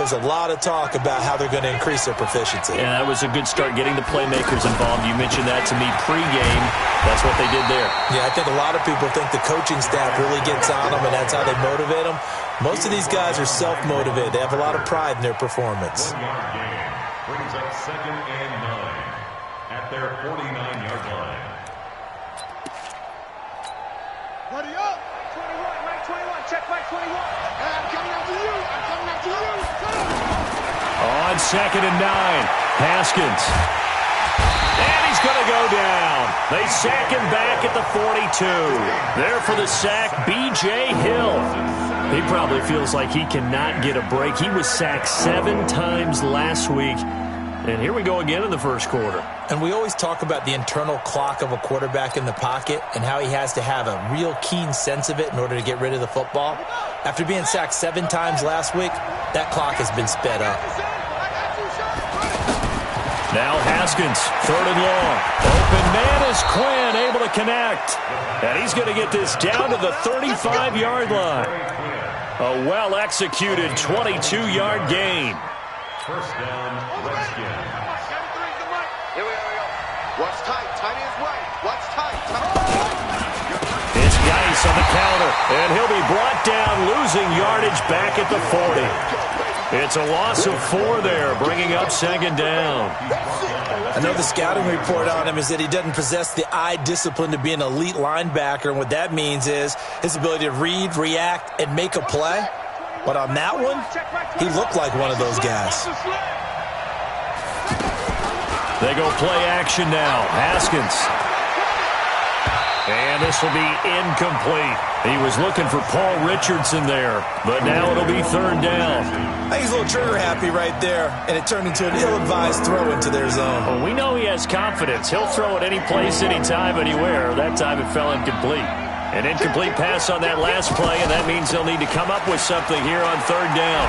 there's a lot of talk about how they're going to increase their proficiency. Yeah, that was a good start, getting the playmakers involved. You mentioned that to me pregame. That's what they did there. Yeah, I think a lot of people think the coaching staff really gets on them, and that's how they motivate them. Most of these guys are self-motivated. They have a lot of pride in their performance. 1-yard gain brings up 2nd and 9 at their 49-yard line. Ready up! 21, right 21, check right 21. I'm coming after you, I'm coming after you. On 2nd and 9, Haskins. And he's going to go down. They sack him back at the 42. There for the sack, B.J. Hill. He probably feels like he cannot get a break. He was sacked 7 times last week. And here we go again in the first quarter. And we always talk about the internal clock of a quarterback in the pocket and how he has to have a real keen sense of it in order to get rid of the football. After being sacked 7 times last week, that clock has been sped up. Now Haskins, 3rd and long. Open man is Quinn, able to connect. And he's going to get this down to the 35-yard line. A well-executed 22-yard gain. First down, Redskins. Here we go. Watch tight. Tight is right. Watch tight. It's Geis on the counter, and he'll be brought down, losing yardage back at the 40. It's a loss of 4 there, bringing up 2nd down. I know the scouting report on him is that he doesn't possess the eye discipline to be an elite linebacker, and what that means is his ability to read, react, and make a play. But on that one, he looked like one of those guys. They go play action now. Haskins. And this will be incomplete. He was looking for Paul Richardson there, but now it'll be 3rd down. I think he's a little trigger happy right there, and it turned into an ill-advised throw into their zone. Well, we know he has confidence. He'll throw it any place, anytime, anywhere. That time it fell incomplete. An incomplete pass on that last play, and that means they'll need to come up with something here on 3rd down.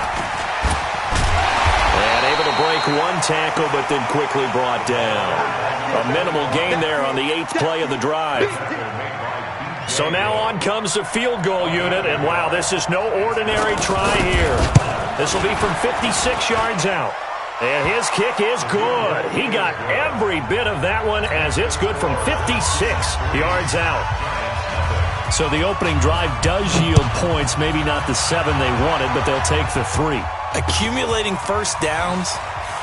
And able to break 1 tackle, but then quickly brought down. A minimal gain there on the 8th play of the drive. So now on comes the field goal unit, and wow, this is no ordinary try here. This will be from 56 yards out. And his kick is good. He got every bit of that one, as it's good from 56 yards out. So the opening drive does yield points, maybe not the 7 they wanted, but they'll take the 3. Accumulating first downs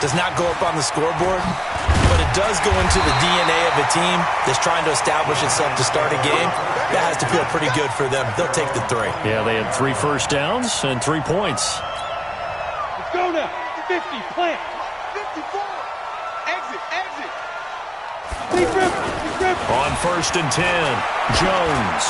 does not go up on the scoreboard, but it does go into the DNA of a team that's trying to establish itself to start a game. That has to feel pretty good for them. They'll take the 3. Yeah, they had 3 first downs and 3 points. Let's go now. 50, plant. 54. Exit. Deep rip. On 1st and 10, Jones.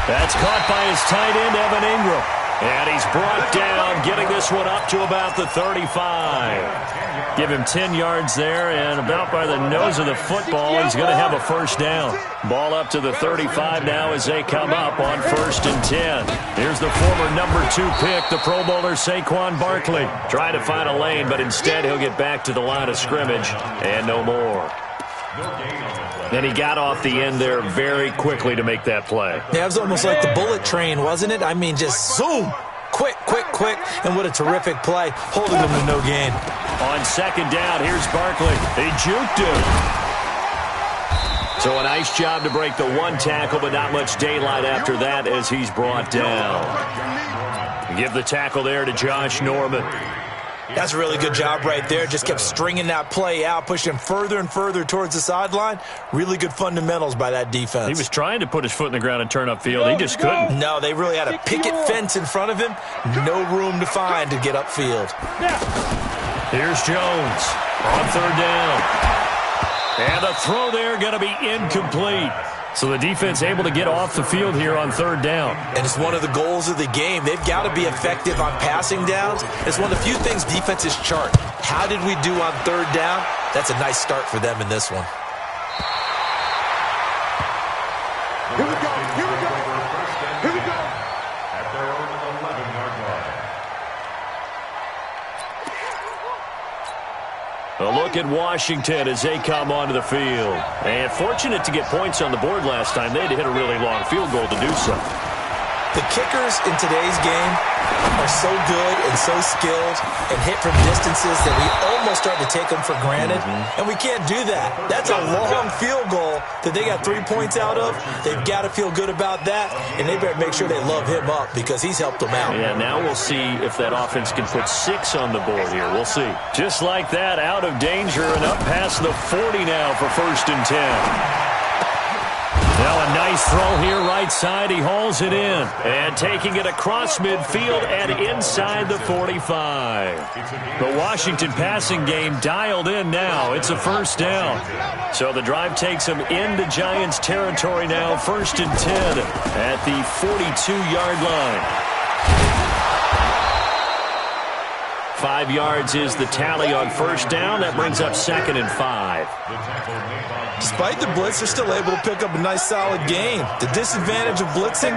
That's caught by his tight end, Evan Ingram. And he's brought down, getting this one up to about the 35. Give him 10 yards there, and about by the nose of the football, he's going to have a first down. Ball up to the 35 now as they come up on 1st and 10. Here's the former number 2 pick, the Pro Bowler Saquon Barkley. Trying to find a lane, but instead he'll get back to the line of scrimmage, and no more. And he got off the end there very quickly to make that play. Yeah, it was almost like the bullet train, wasn't it? I mean, just zoom. Quick. And what a terrific play, holding them to no gain. On 2nd down, here's Barkley. They juked him. So a nice job to break the 1 tackle, but not much daylight after that as he's brought down. Give the tackle there to Josh Norman. That's a really good job right there. Just kept stringing that play out, pushing him further and further towards the sideline. Really good fundamentals by that defense. He was trying to put his foot in the ground and turn upfield. He just couldn't. No, they really had a picket fence in front of him. No room to find to get upfield. Here's Jones on 3rd down. And the throw there going to be incomplete. So the defense able to get off the field here on 3rd down. And it's one of the goals of the game. They've got to be effective on passing downs. It's one of the few things defenses chart. How did we do on 3rd down? That's a nice start for them in this one. Here we go. At their own 11-yard line. A look at Washington as they come onto the field. And fortunate to get points on the board last time. They had to hit a really long field goal to do so. The kickers in today's game are so good and so skilled and hit from distances that we almost start to take them for granted, and we can't do that. That's a long field goal that they got 3 points out of. They've got to feel good about that, and they better make sure they love him up because he's helped them out. Yeah, now we'll see if that offense can put 6 on the board here. We'll see. Just like that, out of danger and up past the 40 now for 1st and 10. Now a nice throw here right side. He hauls it in. And taking it across midfield and inside the 45. The Washington passing game dialed in now. It's a 1st down. So the drive takes him into Giants territory now. 1st and 10 at the 42-yard line. 5 yards is the tally on 1st down. That brings up 2nd and 5. Despite the blitz, they're still able to pick up a nice, solid gain. The disadvantage of blitzing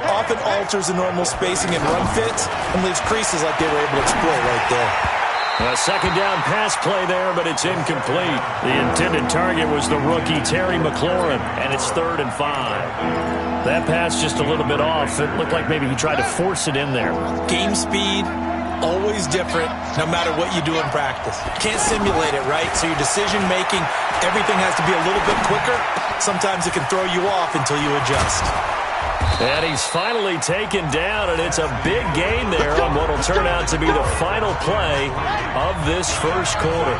often alters the normal spacing and run fits and leaves creases like they were able to exploit right there. A 2nd down pass play there, but it's incomplete. The intended target was the rookie Terry McLaurin, and it's 3rd and 5. That pass just a little bit off. It looked like maybe he tried to force it in there. Game speed, always different, no matter what you do in practice. You can't simulate it, right? So your decision-making, everything has to be a little bit quicker. Sometimes it can throw you off until you adjust. And he's finally taken down, and it's a big gain there on what will turn out to be the final play of this 1st quarter.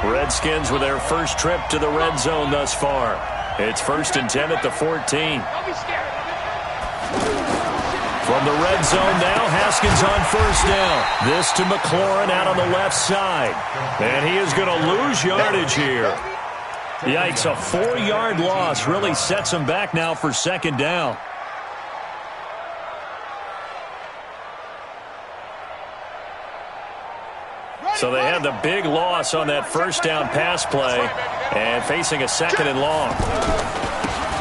Redskins with their first trip to the red zone thus far. It's 1st and 10 at the 14. From the red zone now, Haskins on 1st down. This to McLaurin out on the left side. And he is going to lose yardage here. Yikes, a 4-yard loss really sets him back now for 2nd down. So they had the big loss on that 1st down pass play and facing a 2nd and long.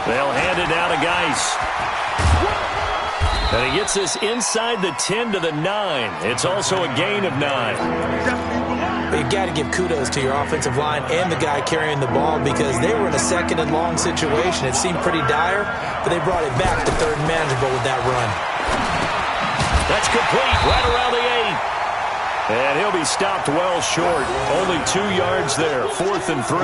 They'll hand it down to Geis. And he gets this inside the 10 to the 9. It's also a gain of 9. But you've got to give kudos to your offensive line and the guy carrying the ball because they were in a 2nd and long situation. It seemed pretty dire, but they brought it back to 3rd and manageable with that run. That's complete right around the 8. And he'll be stopped well short. Only 2 yards there. 4th and 3.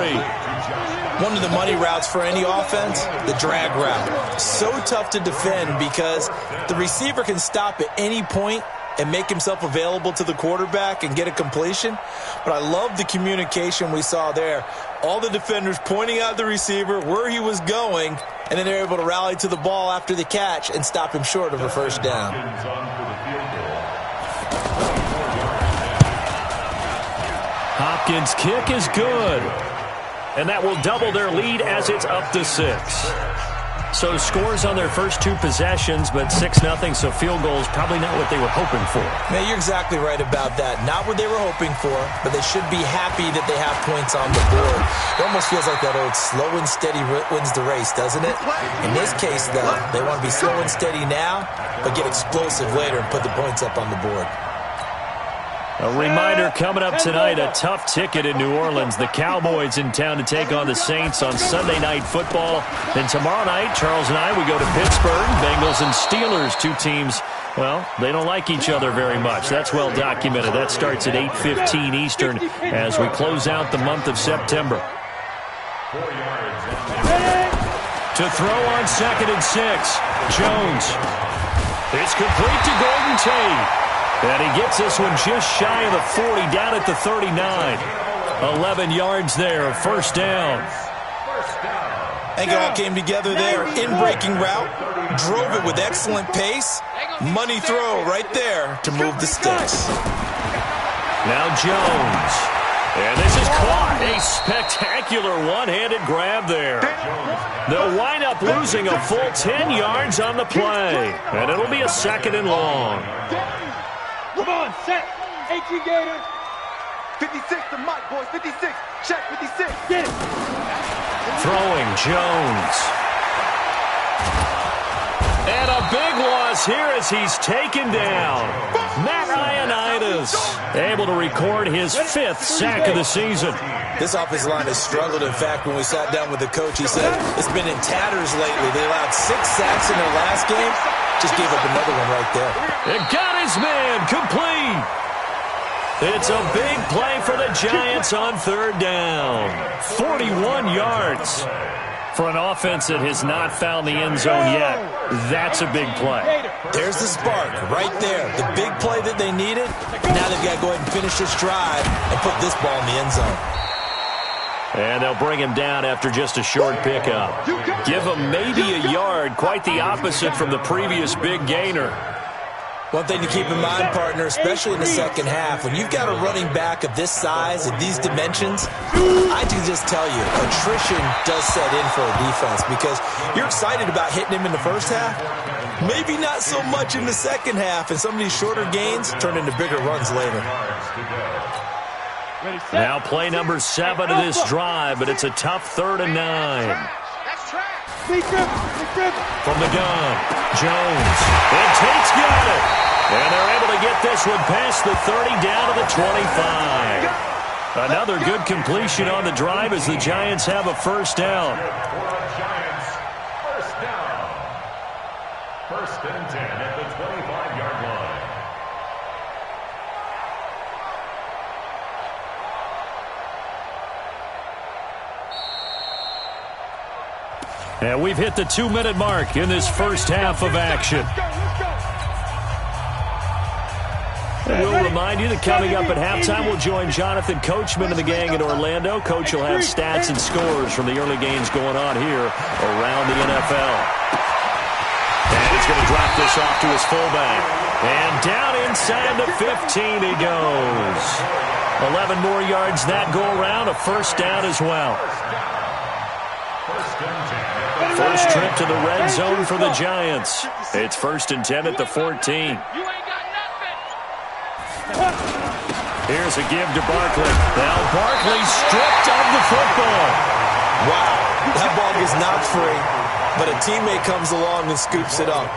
One of the money routes for any offense, the drag route. So tough to defend because the receiver can stop at any point and make himself available to the quarterback and get a completion. But I love the communication we saw there. All the defenders pointing out the receiver, where he was going, and then they're able to rally to the ball after the catch and stop him short of a 1st down. Hopkins' kick is good. And that will double their lead as it's up to 6. So scores on their first 2 possessions, but 6-0, so field goals probably not what they were hoping for. Man, you're exactly right about that. Not what they were hoping for, but they should be happy that they have points on the board. It almost feels like that old slow and steady wins the race, doesn't it? In this case, though, they want to be slow and steady now, but get explosive later and put the points up on the board. A reminder coming up tonight, a tough ticket in New Orleans. The Cowboys in town to take on the Saints on Sunday Night Football. Then tomorrow night, Charles and I, we go to Pittsburgh. Bengals and Steelers, 2 teams, well, they don't like each other very much. That's well documented. That starts at 8:15 Eastern as we close out the month of September. To throw on 2nd and 6, Jones. It's complete to Golden Tate. And he gets this one just shy of the 40, down at the 39. 11 yards there, 1st down. I think it all came together there. In-breaking route, drove it with excellent pace. Money throw right there to move the sticks. Now Jones. And this is caught. A spectacular one-handed grab there. They'll wind up losing a full 10 yards on the play. And it'll be a 2nd and long. Come on, set. HE Gator. 56 to Mike, boys. 56. Check 56. Get it. Throwing Jones. And a big loss here as he's taken down. Matt Ioannidis able to record his 5th sack of the season. This offensive line has struggled. In fact, when we sat down with the coach, he said it's been in tatters lately. They allowed 6 sacks in their last game. Just gave up another one right there. It got his man complete. It's a big play for the Giants on third down. 41 yards. For an offense that has not found the end zone yet, that's a big play. There's the spark right there. The big play that they needed. Now they've got to go ahead and finish this drive and put this ball in the end zone. And they'll bring him down after just a short pickup. Give him maybe a yard, quite the opposite from the previous big gainer. One thing to keep in mind, partner, especially in the second half, when you've got a running back of this size and these dimensions, I can just tell you, attrition does set in for a defense because you're excited about hitting him in the first half, maybe not so much in the second half, and some of these shorter gains turn into bigger runs later. Now play number 7 of this drive, but it's a tough 3rd and 9. From the gun, Jones. And Tate's got it. And they're able to get this one past the 30 down to the 25. Another good completion on the drive as the Giants have a first down. First and 10 at the 25-yard line. And we've hit the 2-minute mark in this first half of action. And we'll remind you that coming up at halftime, we'll join Jonathan Coachman and the gang in Orlando. Coach will have stats and scores from the early games going on here around the NFL. And he's going to drop this off to his fullback. And down inside the 15 he goes. 11 more yards that go around, a first down as well. First trip to the red zone for the Giants. It's 1st and 10 at the 14. Here's a give to Barkley. Now Barkley stripped of the football. Wow, that ball gets knocked free, but a teammate comes along and scoops it up.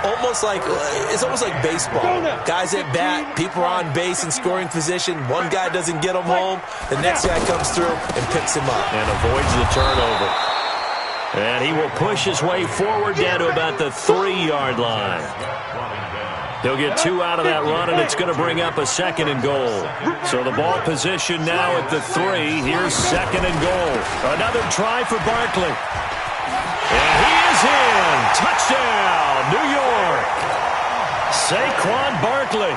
It's almost like baseball. Guys at bat, people are on base in scoring position. One guy doesn't get him home. The next guy comes through and picks him up. And avoids the turnover. And he will push his way forward down to about the 3-yard line. He'll get 2 out of that run, and it's going to bring up a 2nd and goal. So the ball position now at the 3. Here's 2nd and goal. Another try for Barkley. And he is in. Touchdown, New York. Saquon Barkley,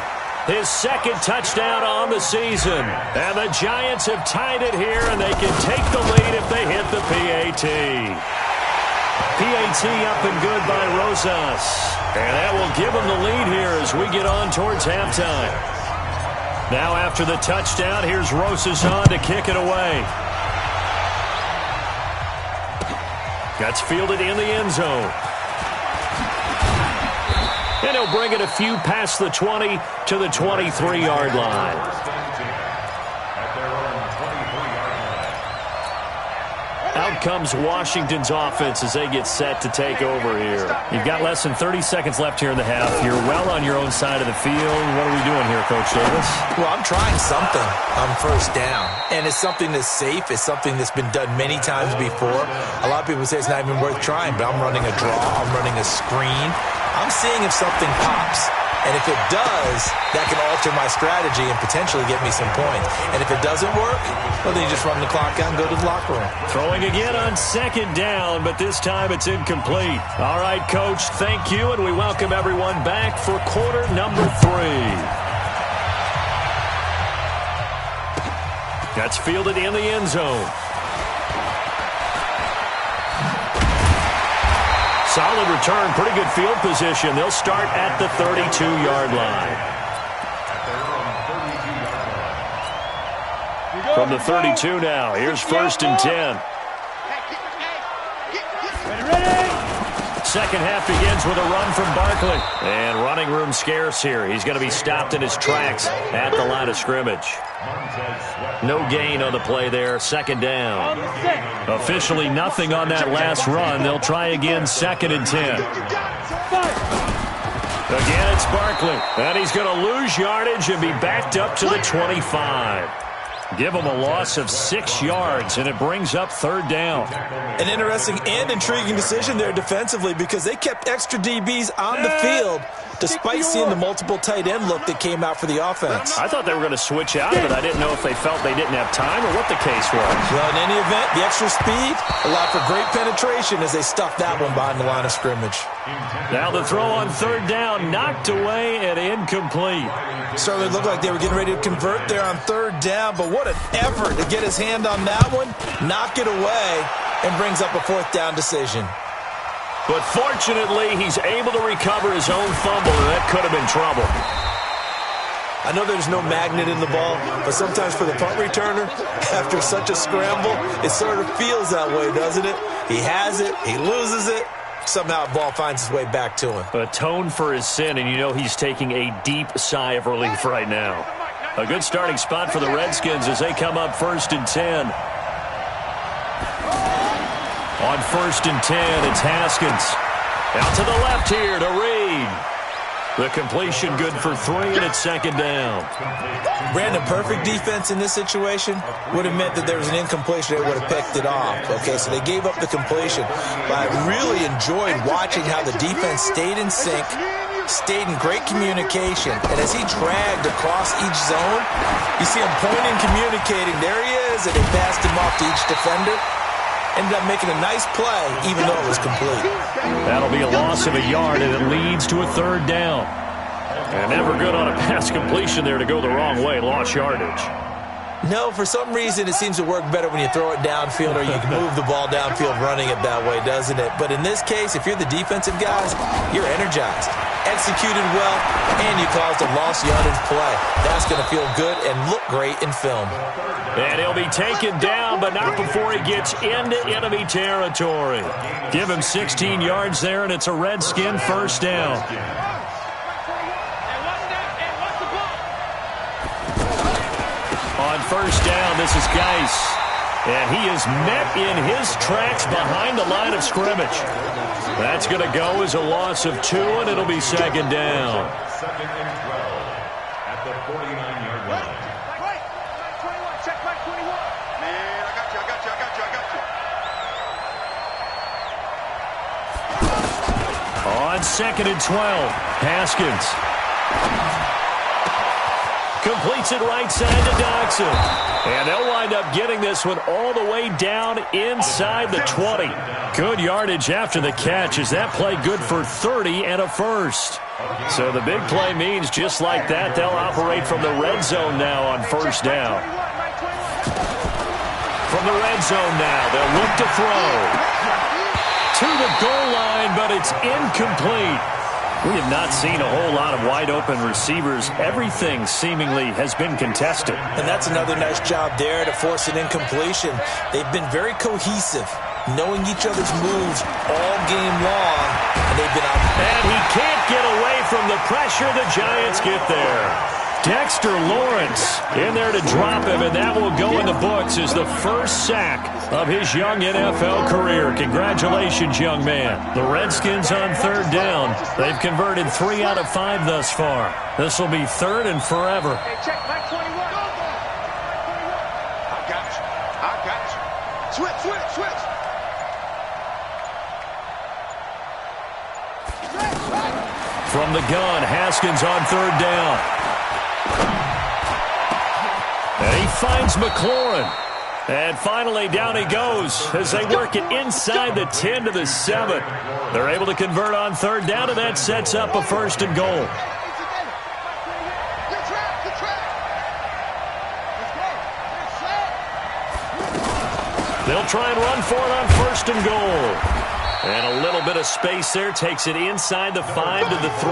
his 2nd touchdown on the season. And the Giants have tied it here, and they can take the lead if they hit the PAT. PAT up and good by Rosas. And that will give them the lead here as we get on towards halftime. Now after the touchdown, here's Rosas on to kick it away. That's fielded in the end zone. And he'll bring it a few past the 20 to the 23-yard line. Out comes Washington's offense as they get set to take over here. You've got less than 30 seconds left here in the half. You're well on your own side of the field. What are we doing here, Coach Davis? Well, I'm trying something on first down, and it's something that's safe. It's something that's been done many times before. A lot of people say it's not even worth trying, but I'm running a draw. I'm running a screen. I'm seeing if something pops. And if it does, that can alter my strategy and potentially get me some points. And if it doesn't work, well, then you just run the clock out and go to the locker room. Throwing again on 2nd down, but this time it's incomplete. All right, Coach, thank you, and we welcome everyone back for quarter number 3. That's fielded in the end zone. Solid return, pretty good field position. They'll start at the 32-yard line. From the 32 now, here's 1st and 10. Second half begins with a run from Barkley. And running room scarce here. He's going to be stopped in his tracks at the line of scrimmage. No gain on the play there. 2nd down. Officially nothing on that last run. They'll try again, 2nd and 10. Again, it's Barkley. And he's going to lose yardage and be backed up to the 25. Give them a loss of 6 yards, and it brings up 3rd down. An interesting and intriguing decision there defensively because they kept extra DBs on the field despite seeing the multiple tight end look that came out for the offense. I thought they were going to switch out of it. I didn't know if they felt they didn't have time or what the case was. Well, in any event, the extra speed allowed for great penetration as they stuffed that one behind the line of scrimmage. Now the throw on 3rd down, knocked away and incomplete. Certainly looked like they were getting ready to convert there on 3rd down, but what an effort to get his hand on that one, knock it away, and brings up a 4th down decision. But fortunately, he's able to recover his own fumble, and that could have been trouble. I know there's no magnet in the ball, but sometimes for the punt returner, after such a scramble, it sort of feels that way, doesn't it? He has it, he loses it, somehow the ball finds its way back to him. Atone for his sin, and you know he's taking a deep sigh of relief right now. A good starting spot for the Redskins as they come up 1st and 10. On 1st and 10, it's Haskins. Out to the left here to Reed. The completion good for 3, and it's 2nd down. Brandon, perfect defense in this situation would have meant that there was an incompletion. They would have picked it off. Okay, so they gave up the completion. But I really enjoyed watching how the defense stayed in sync, stayed in great communication. And as he dragged across each zone, you see him pointing, communicating. There he is, and they passed him off to each defender. Ended up making a nice play, even though it was complete. That'll be a loss of 1 yard, and it leads to a 3rd down. And never good on a pass completion there to go the wrong way. Lost yardage. No, for some reason it seems to work better when you throw it downfield or you can move the ball downfield running it that way, doesn't it? But in this case, if you're the defensive guys, you're energized, executed well, and you caused a lost yardage play. That's going to feel good and look great in film. And he'll be taken down, but not before he gets into enemy territory. Give him 16 yards there, and it's a Redskin 1st down. On 1st down, this is Geis. And he is met in his tracks behind the line of scrimmage. That's going to go as a loss of 2, and it'll be 2nd down. 2nd and 12 at the 49-yard line. Check back 21. Man, I got you. On 2nd and 12, Haskins. Completes it right side to Dodson. And they'll wind up getting this one all the way down inside the 20. Good yardage after the catch. Is that play good for 30 and a 1st? So the big play means just like that, they'll operate from the red zone now on 1st down. From the red zone now, they'll look to throw. To the goal line, but it's incomplete. We have not seen a whole lot of wide-open receivers. Everything seemingly has been contested. And that's another nice job there to force an incompletion. They've been very cohesive, knowing each other's moves all game long, and they've been out. And he can't get away from the pressure. The Giants get there. Dexter Lawrence in there to drop him, and that will go in the books as the first sack of his young NFL career. Congratulations, young man. The Redskins on 3rd down. They've converted 3 out of 5 thus far. This will be 3rd and forever. Hey, check back 21. I got you. Switch. From the gun, Haskins on 3rd down. And he finds McLaurin. And finally, down he goes as they work it inside the 10 to the 7. They're able to convert on 3rd down, and that sets up a 1st and goal. They'll try and run for it on 1st and goal. And a little bit of space there takes it inside the 5 to the 3.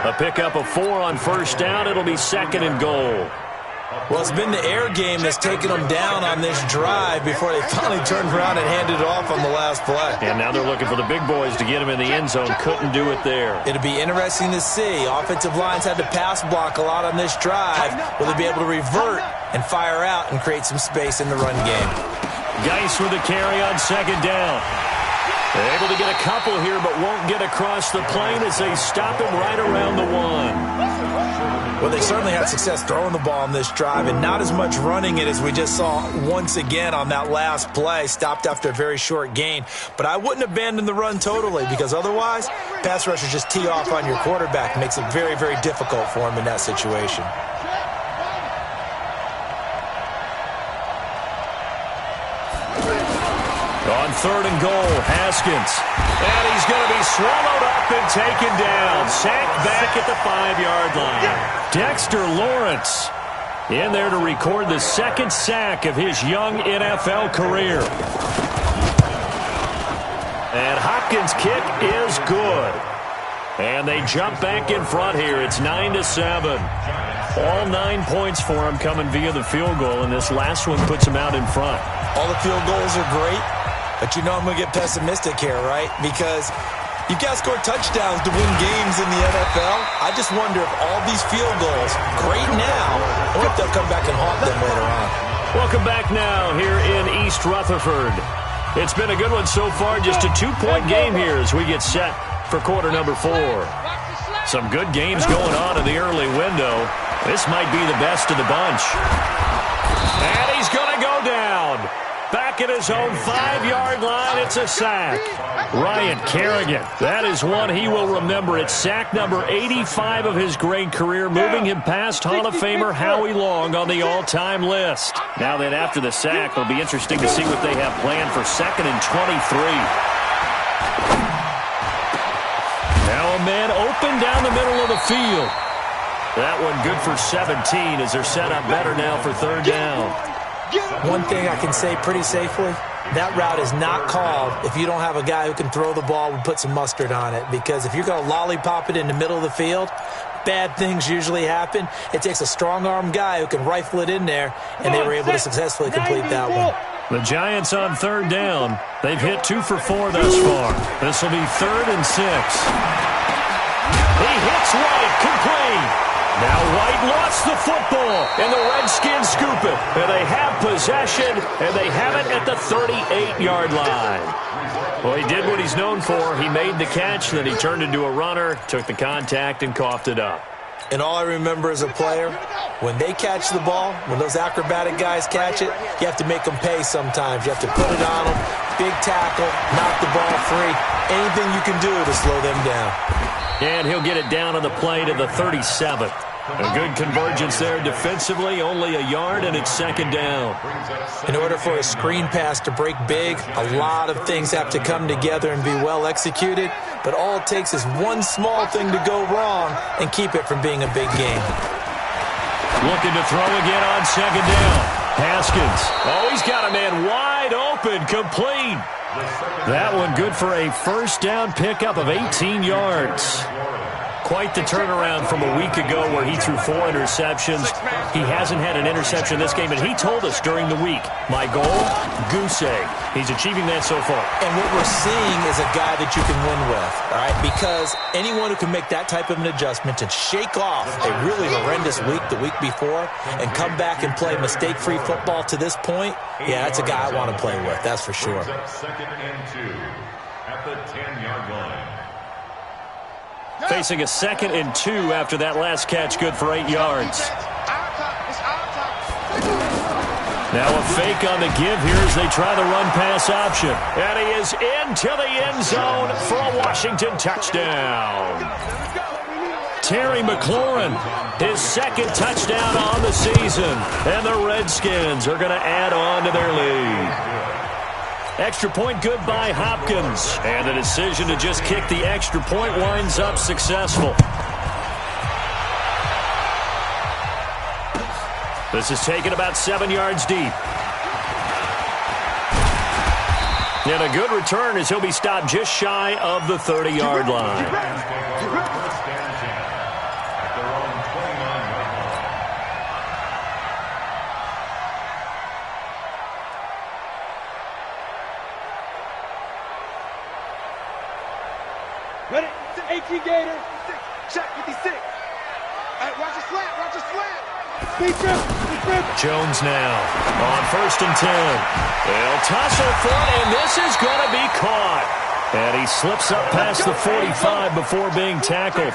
A pickup of 4 on 1st down. It'll be 2nd and goal. Well, it's been the air game that's taken them down on this drive before they finally turned around and handed it off on the last play. And now they're looking for the big boys to get him in the end zone. Couldn't do it there. It'll be interesting to see. Offensive lines had to pass block a lot on this drive. Will they be able to revert and fire out and create some space in the run game? Geis with the carry on 2nd down. Able to get a couple here, but won't get across the plane as they stop him right around the 1. Well, they certainly had success throwing the ball on this drive and not as much running it as we just saw once again on that last play. Stopped after a very short gain. But I wouldn't abandon the run totally because otherwise, pass rushers just tee off on your quarterback. Makes it very, very difficult for him in that situation. On 3rd and goal, Haskins. And he's going to be swallowed up and taken down. Sacked back at the 5-yard line. Dexter Lawrence in there to record the 2nd sack of his young NFL career. And Hopkins' kick is good. And they jump back in front here. It's 9-7. All 9 points for him coming via the field goal, and this last one puts him out in front. All the field goals are great, but you know I'm going to get pessimistic here, right? Because you've got to score touchdowns to win games in the NFL. I just wonder if all these field goals, great now, or if they'll come back and haunt them later on. Welcome back now here in East Rutherford. It's been a good one so far, just a 2-point game here as we get set for quarter number 4. Some good games going on in the early window. This might be the best of the bunch. And he's going to go down. Back at his own 5-yard line, it's a sack. Ryan Kerrigan, that is one he will remember. It's sack number 85 of his great career, moving him past Hall of Famer Howie Long on the all-time list. Now then, after the sack, it'll be interesting to see what they have planned for 2nd and 23. Now a man open down the middle of the field. That one good for 17 as they're set up better now for 3rd down. One thing I can say pretty safely, that route is not called if you don't have a guy who can throw the ball and put some mustard on it. Because if you're going to lollipop it in the middle of the field, bad things usually happen. It takes a strong-arm guy who can rifle it in there, and they were able to successfully complete that one. The Giants on 3rd down. They've hit 2 for 4 thus far. This will be 3rd and 6. He hits White, complete. Now White lost the football, and the Redskins scoop it. And they have possession, and they have it at the 38-yard line. Well, he did what he's known for. He made the catch, then he turned into a runner, took the contact, and coughed it up. And all I remember as a player, when they catch the ball, when those acrobatic guys catch it, you have to make them pay sometimes. You have to put it on them, big tackle, knock the ball free. Anything you can do to slow them down. And he'll get it down on the play to the 37. A good convergence there defensively, only a yard, and it's 2nd down. In order for a screen pass to break big, a lot of things have to come together and be well executed, but all it takes is one small thing to go wrong and keep it from being a big game. Looking to throw again on 2nd down. Haskins. Oh, he's got a man wide open, complete. That one good for a 1st down pickup of 18 yards. Quite the turnaround from a week ago where he threw 4 interceptions. He hasn't had an interception this game, and he told us during the week, my goal, goose egg. He's achieving that so far. And what we're seeing is a guy that you can win with, all right? Because anyone who can make that type of an adjustment and shake off a really horrendous week the week before and come back and play mistake-free football to this point, yeah, that's a guy I want to play with, that's for sure. 2nd and 2 at the 10-yard line. Facing a 2nd and 2 after that last catch, good for 8 yards. Now a fake on the give here as they try the run-pass option. And he is into the end zone for a Washington touchdown. Terry McLaurin, his 2nd touchdown on the season. And the Redskins are going to add on to their lead. Extra point good by Hopkins. And the decision to just kick the extra point winds up successful. This is taken about 7 yards deep. And a good return as he'll be stopped just shy of the 30-yard line. Ready? 18 Gator. Check 56. Hey, watch the slant. Watch the slant. Jones now on 1st and 10. They'll tussle for it, and this is going to be caught. And he slips up past the 45 before being tackled.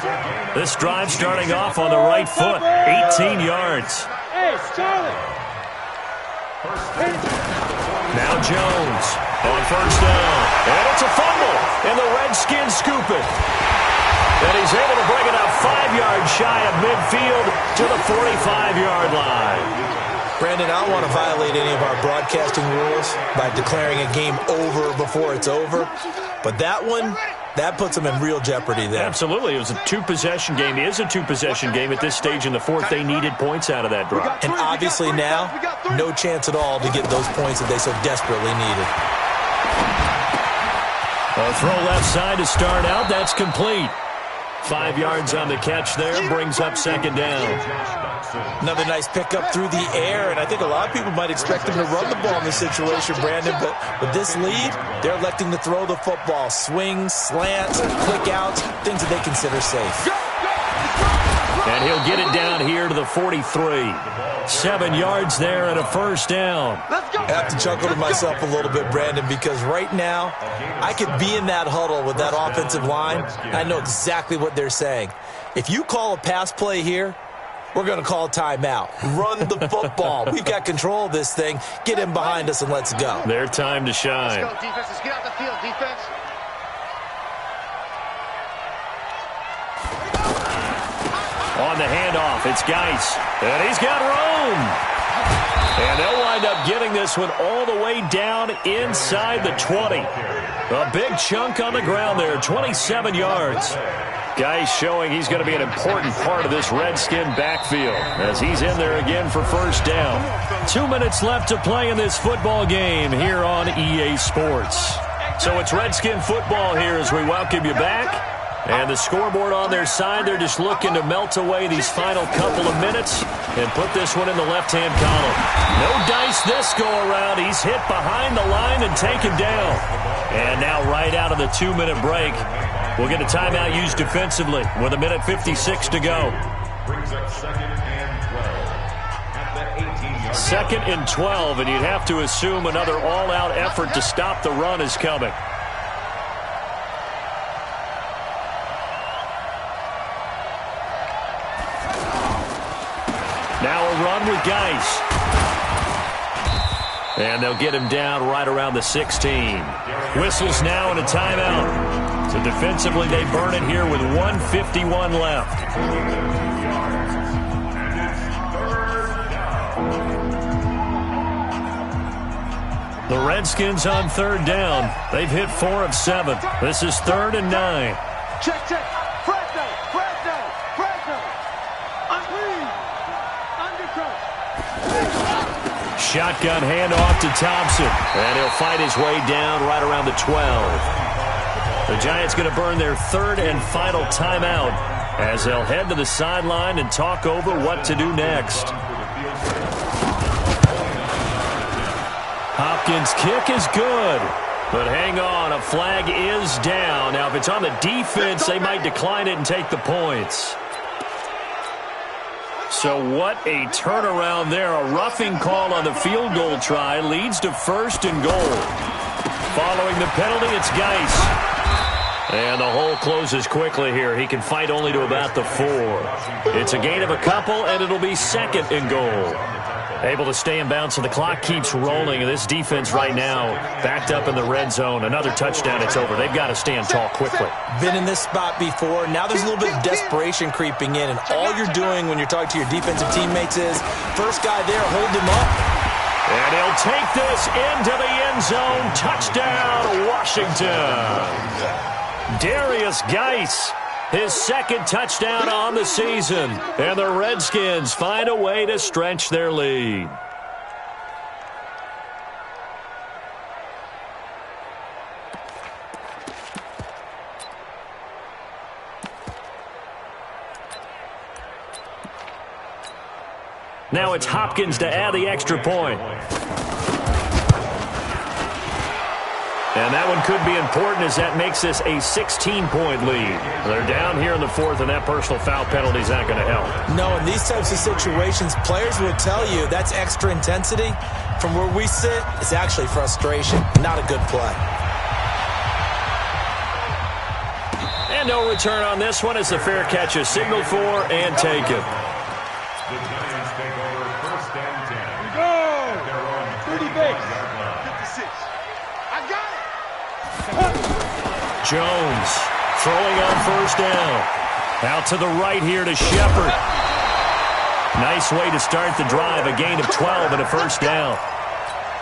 This drive starting off on the right foot, 18 yards. Hey, Charlie. Now Jones on first down. And it's a fumble, and the Redskins scoop it. And he's able to bring it up 5 yards shy of midfield to the 45-yard line. Brandon, I don't want to violate any of our broadcasting rules by declaring a game over before it's over. But that one, that puts them in real jeopardy there. Absolutely. It was a two-possession game. It is a two-possession game at this stage in the fourth. They needed points out of that drive. And obviously now, no chance at all to get those points that they so desperately needed. A throw left side to start out. That's complete. 5 yards on the catch there. Brings up second down. Another nice pickup through the air, and I think a lot of people might expect him to run the ball in this situation, Brandon, but with this lead, they're electing to throw the football. Swings, slants, quick outs, things that they consider safe. And he'll get it down here to the 43. 7 yards there and a first down. I have to chuckle to myself a little bit, Brandon, because right now I could be in that huddle with that offensive line. I know exactly what they're saying. If you call a pass play here, we're going to call a timeout. Run the football. We've got control of this thing. Get in behind us and let's go. Their time to shine. Let's go, defense. Let's get out the field, defense. On the handoff, it's Geis. And he's got room. And they'll wind up getting this one all the way down inside the 20. A big chunk on the ground there, 27 yards. Geis showing he's going to be an important part of this Redskin backfield as he's in there again for first down. 2 minutes left to play in this football game here on EA Sports. So it's Redskin football here as we welcome you back. And the scoreboard on their side, they're just looking to melt away these final couple of minutes and put this one in the left-hand column. No dice this go-around. He's hit behind the line and taken down. And now right out of the 2-minute break, we'll get a timeout used defensively with 1:56 to go. Brings up 2nd and 12 at the 18-yard. 2nd and 12, and you'd have to assume another all-out effort to stop the run is coming. Now a run with Geis. And they'll get him down right around the 16. Whistles now and a timeout. So defensively they burn it here with 1:51 left. The Redskins on 3rd down. They've hit 4 of 7. This is 3rd and 9. Check, check. Fresno. Shotgun handoff to Thompson. And he'll fight his way down right around the 12. The Giants going to burn their 3rd and final timeout as they'll head to the sideline and talk over what to do next. Hopkins' kick is good. But hang on, a flag is down. Now, if it's on the defense, they might decline it and take the points. So what a turnaround there. A roughing call on the field goal try leads to 1st and goal. Following the penalty, it's Geis. And the hole closes quickly here. He can fight only to about the 4. It's a gain of a couple, and it'll be 2nd and goal. Able to stay in bounds, so the clock keeps rolling. And this defense right now backed up in the red zone. Another touchdown, it's over. They've got to stand tall quickly. Been in this spot before. Now there's a little bit of desperation creeping in. And all you're doing when you're talking to your defensive teammates is, first guy there, hold him up. And he'll take this into the end zone. Touchdown, Washington. Darius Geis. His 2nd touchdown on the season. And the Redskins find a way to stretch their lead. Now it's Hopkins to add the extra point. And that one could be important as that makes this a 16-point lead. They're down here in the 4th, and that personal foul penalty is not going to help. No, in these types of situations, players will tell you that's extra intensity. From where we sit, it's actually frustration, not a good play. And no return on this one as the fair catch is signaled for and taken. The Giants take over first and 10. Go! Their own 30 base. 56. I got it. Jones throwing on first down. Out to the right here to Shepard. Nice way to start the drive, a gain of 12 and a first down.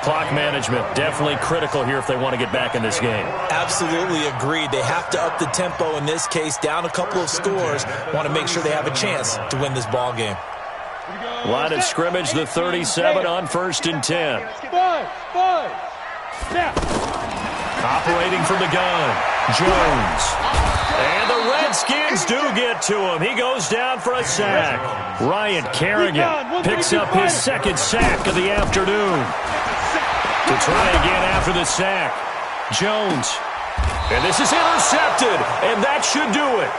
Clock management definitely critical here if they want to get back in this game. Absolutely agreed. They have to up the tempo in this case, down a couple of scores. Want to make sure they have a chance to win this ball game. Line of scrimmage, the 37 on first and 10. Five. Snap. Operating from the gun, Jones. And the Redskins do get to him. He goes down for a sack. Ryan Kerrigan picks up his second sack of the afternoon. To try again after the sack, Jones. And this is intercepted, and that should do it.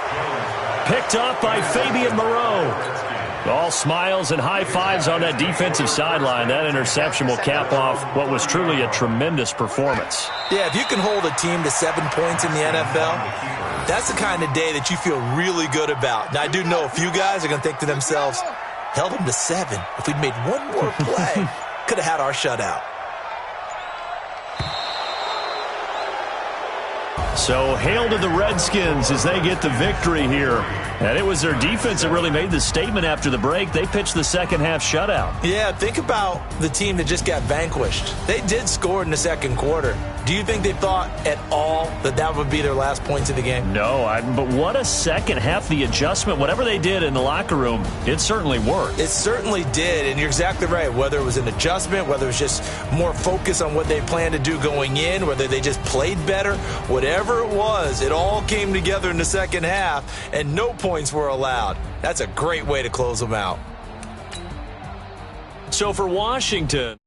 Picked up by Fabian Moreau. All smiles and high fives on that defensive sideline. That interception will cap off what was truly a tremendous performance. Yeah, if you can hold a team to 7 points in the NFL, that's the kind of day that you feel really good about. Now, I do know a few guys are going to think to themselves, held them to 7. If we'd made one more play, could have had our shutout. So, hail to the Redskins as they get the victory here. And it was their defense that really made the statement after the break. They pitched the second half shutout. Yeah, think about the team that just got vanquished. They did score in the second quarter. Do you think they thought at all that that would be their last points of the game? No, but what a second half. The adjustment, whatever they did in the locker room, it certainly worked. It certainly did, and you're exactly right. Whether it was an adjustment, whether it was just more focus on what they planned to do going in, whether they just played better, whatever it was, it all came together in the second half, and no points were allowed. That's a great way to close them out. So for Washington...